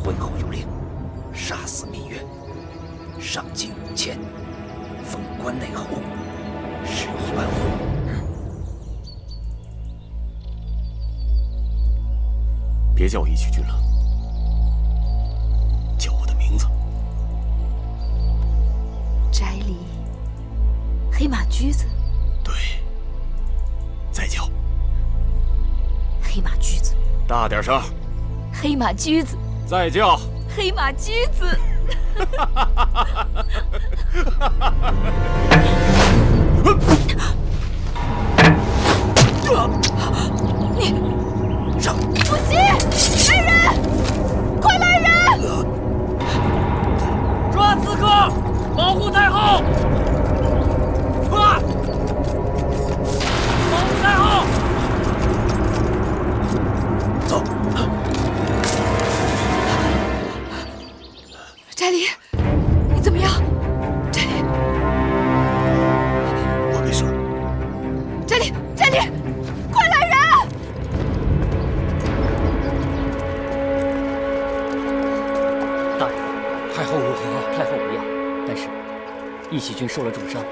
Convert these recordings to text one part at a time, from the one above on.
会后有令，杀死芈月，赏金5000，封关内侯，11万户。别叫我义渠君了，叫我的名字。翟离，黑马驹子。对，再叫。黑马驹子。大点声。黑马驹子。再叫。黑马驹子。你让不行！来人！快来人！抓刺客，保护太后！快！保护太后！走。翟离，你怎么样？翟离，我没事。翟离，翟离，快来人！大人，太后如何？太后无恙，但是义渠君受了重伤，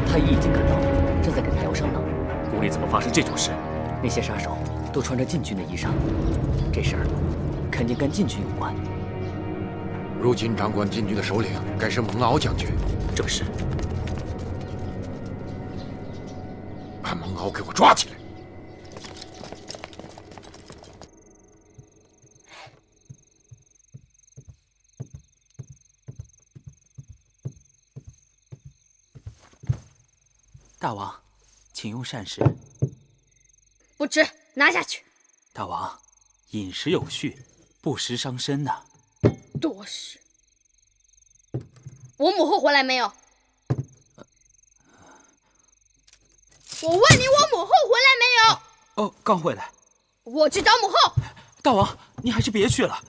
太医已经赶到了，正在给他疗伤呢。宫里怎么发生这种事？那些杀手都穿着禁军的衣裳，这事儿肯定跟禁军有关。如今掌管禁军的首领该是蒙敖将军。正是。把蒙敖给我抓起来！大王，请用膳食。不吃，拿下去。大王，饮食有序，不食伤身呐。多事。我母后回来没有？我问你，我母后回来没有？哦，刚回来。我去找母后。大王，你还是别去了。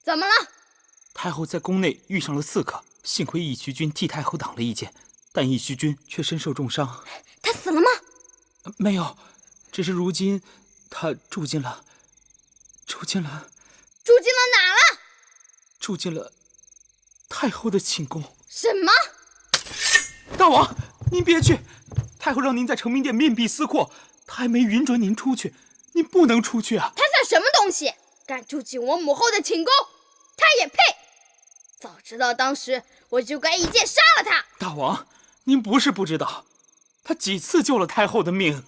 怎么了？太后在宫内遇上了刺客，幸亏义渠君替太后挡了一剑，但义渠君却身受重伤。他死了吗？没有，只是如今他住进了哪了？住进了太后的寝宫。什么？大王，您别去！太后让您在承明殿面壁思过，她还没允准您出去，您不能出去啊！他算什么东西？敢住进我母后的寝宫，他也配？早知道当时我就该一剑杀了他。大王，您不是不知道，他几次救了太后的命。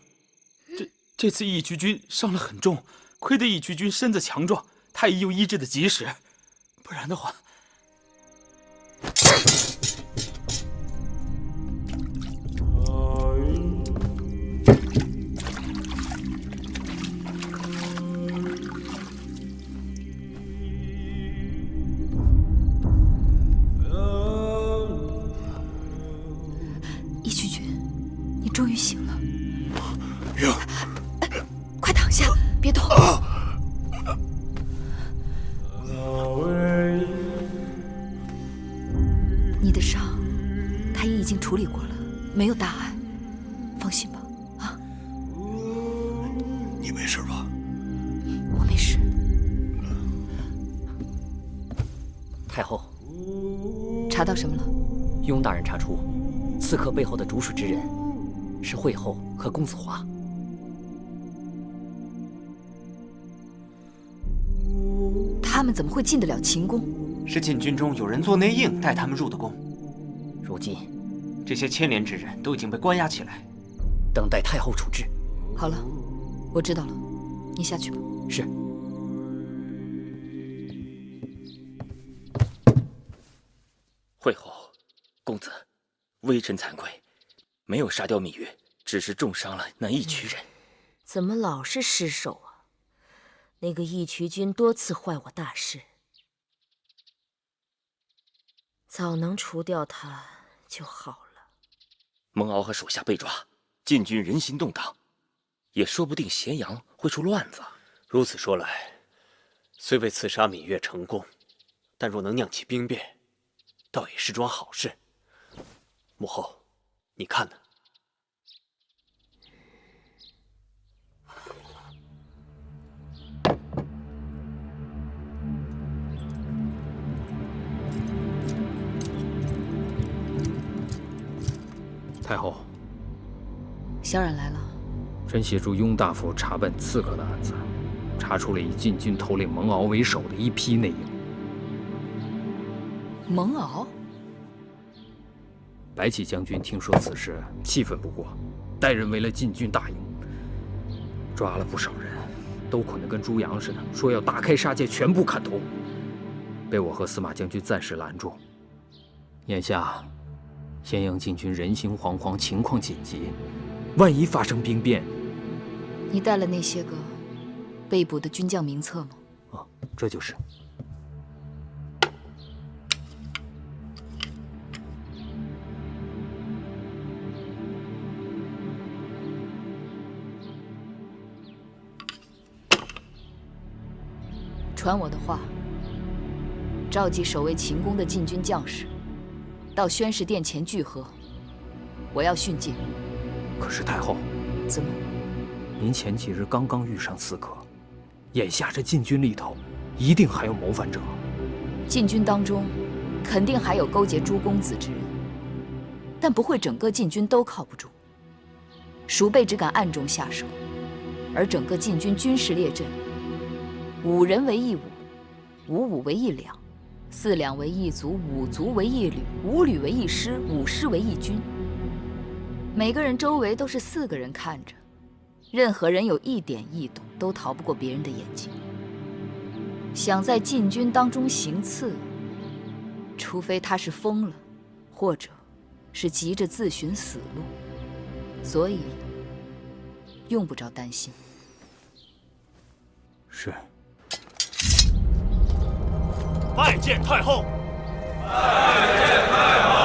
这次义渠君伤了很重，亏得义渠君身子强壮，太医又医治的及时，不然的话。义渠君，你终于醒了。哟，快躺下，别动。你的伤，太医已经处理过了，没有大碍，放心吧。啊，你没事吧？我没事。太后，查到什么了？雍大人查出，刺客背后的主使之人是惠后和公子华。他们怎么会进得了秦宫？是禁军中有人做内应带他们入的宫。如今，这些牵连之人都已经被关押起来，等待太后处置。好了，我知道了，你下去吧。是。惠后，公子，微臣惭愧，没有杀掉芈月，只是重伤了那义渠人。怎么老是失手啊？那个义渠君多次坏我大事，早能除掉他就好了。蒙敖和手下被抓，禁军人心动荡，也说不定咸阳会出乱子。如此说来，虽未刺杀芈月成功，但若能酿起兵变，倒也是桩好事。母后，你看呢？太后，萧冉来了。朕协助雍大夫查办刺客的案子，查出了以禁军头领蒙敖为首的一批内应。蒙敖？白起将军听说此事，气愤不过，带人围了禁军大营，抓了不少人，都捆得跟猪羊似的，说要打开杀戒，全部砍头。被我和司马将军暂时拦住。眼下，咸阳禁军人心惶惶，情况紧急，万一发生兵变，你带了那些个被捕的军将名册吗？啊，这就是。传我的话，召集守卫秦宫的禁军将士，到宣誓殿前聚合。我要训诫。可是太后，怎么？您前几日刚刚遇上刺客，眼下这禁军里头，一定还有谋反者。禁军当中，肯定还有勾结诸公子之人，但不会整个禁军都靠不住。鼠辈只敢暗中下手，而整个禁军军事列阵，5人为一伍，5伍为一两，4两为一卒，5卒为一旅，5旅为一师，5师为一军。每个人周围都是4个人看着，任何人有一点异动，都逃不过别人的眼睛。想在禁军当中行刺，除非他是疯了，或者是急着自寻死路，所以用不着担心。是。拜见太后！拜见太后！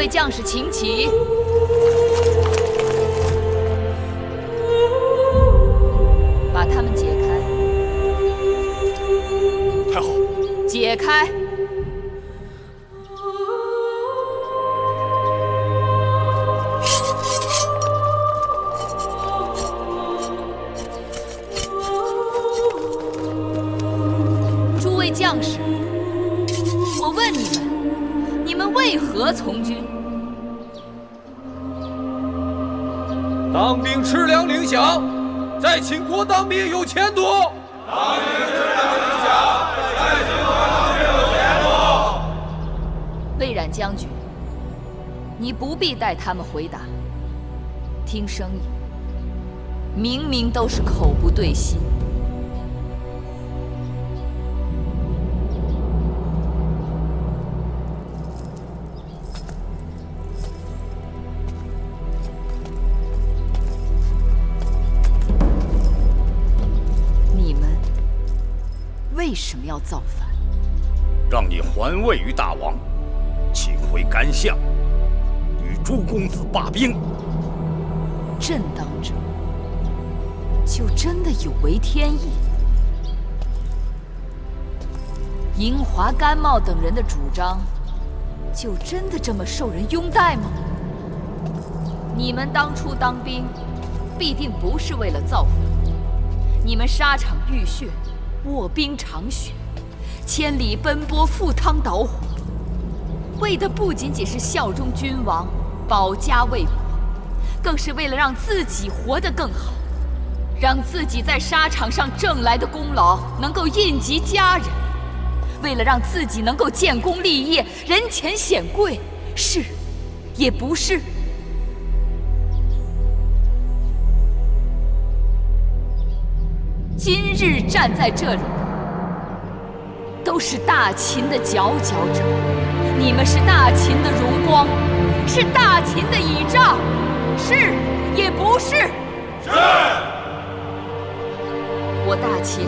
将士请起。把他们解开。太后，解开。诸位将士，我问你们，你们为何从军？当兵吃粮领饷，在秦国当兵有前途。当兵吃粮领饷，在秦国当兵有前途。魏冉将军，你不必带他们回答。听声音，明明都是口不对心。为什么要造反？让你还位于大王，请回干相，与诸公子罢兵。朕当真就真的有违天意？银华、甘茂等人的主张，就真的这么受人拥戴吗？你们当初当兵，必定不是为了造反，你们沙场浴血。卧冰尝雪，千里奔波，赴汤蹈火，为的不仅仅是效忠君王、保家卫国，更是为了让自己活得更好，让自己在沙场上挣来的功劳能够印及家人，为了让自己能够建功立业、人前显贵，是也不是？今日站在这里的，都是大秦的佼佼者。你们是大秦的荣光，是大秦的倚仗，是也不是？是。我大秦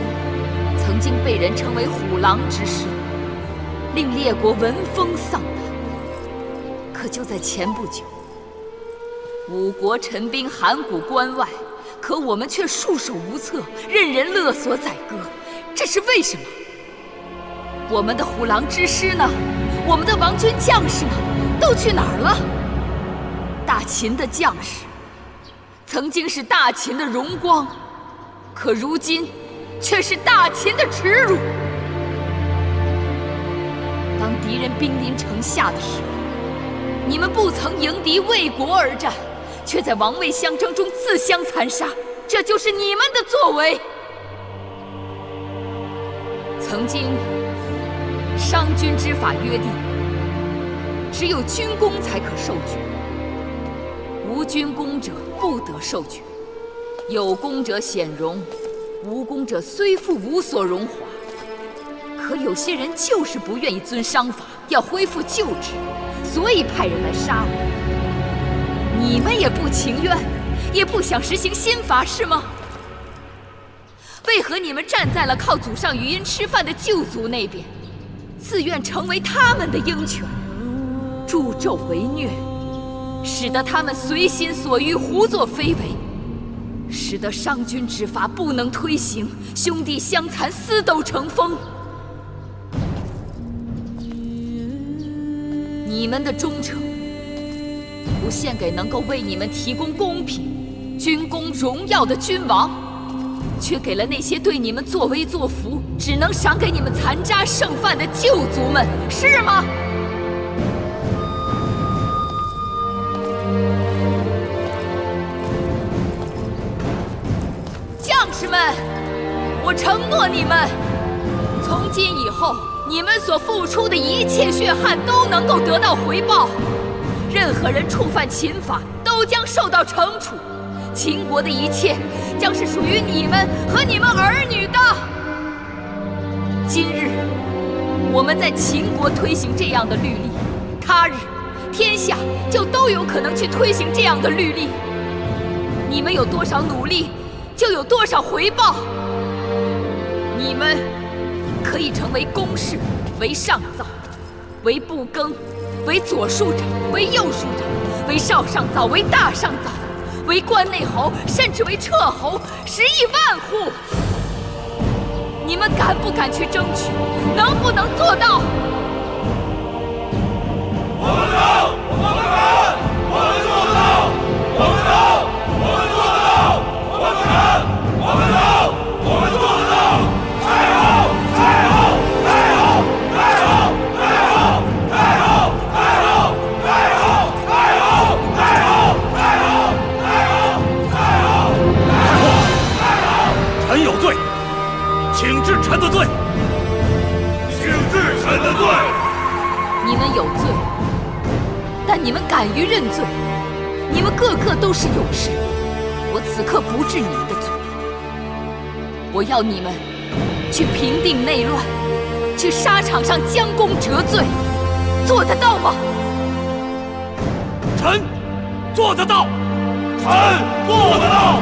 曾经被人称为虎狼之师，令列国闻风丧胆。可就在前不久，五国陈兵函谷关外，可我们却束手无策，任人勒索宰割，这是为什么？我们的虎狼之师呢？我们的王军将士呢？都去哪儿了？大秦的将士曾经是大秦的荣光，可如今却是大秦的耻辱。当敌人兵临城下的时候，你们不曾迎敌为国而战，却在王位相争中自相残杀，这就是你们的作为。曾经商君之法约定，只有军功才可受爵，无军功者不得受爵，有功者显荣，无功者虽复无所荣华。可有些人就是不愿意遵商法，要恢复旧制，所以派人来杀我。你们也不情愿，也不想实行新法，是吗？为何你们站在了靠祖上余荫吃饭的旧族那边，自愿成为他们的鹰犬，助纣为虐，使得他们随心所欲，胡作非为，使得商君之法不能推行，兄弟相残，私斗成风。你们的忠诚不献给能够为你们提供公平、军功、荣耀的君王，却给了那些对你们作威作福、只能赏给你们残渣剩饭的旧族们，是吗？将士们，我承诺你们，从今以后，你们所付出的一切血汗都能够得到回报。任何人触犯秦法，都将受到惩处。秦国的一切将是属于你们和你们儿女的。今日我们在秦国推行这样的律例，他日天下就都有可能去推行这样的律例。你们有多少努力，就有多少回报。你们可以成为公士，为上造，为部更，为左庶长，为右庶长，为少上造，为大上造，为关内侯，甚至为彻侯，10亿万户。你们敢不敢去争取？能不能做到？我们能，我们敢，我们做得到。我们能，我们做得到。我们敢，我们能，我们做得到。太好，太好，太好，太好，太好，太好，太好，太好，太好，太好，太好，太好，太好，太好！臣有罪，请治臣的罪。请治臣的罪。你们有罪，但你们敢于认罪，你们个个都是勇士。我此刻不治你们的罪，我要你们去平定内乱，去沙场上将功折罪，做得到吗？臣做得到，臣做得到。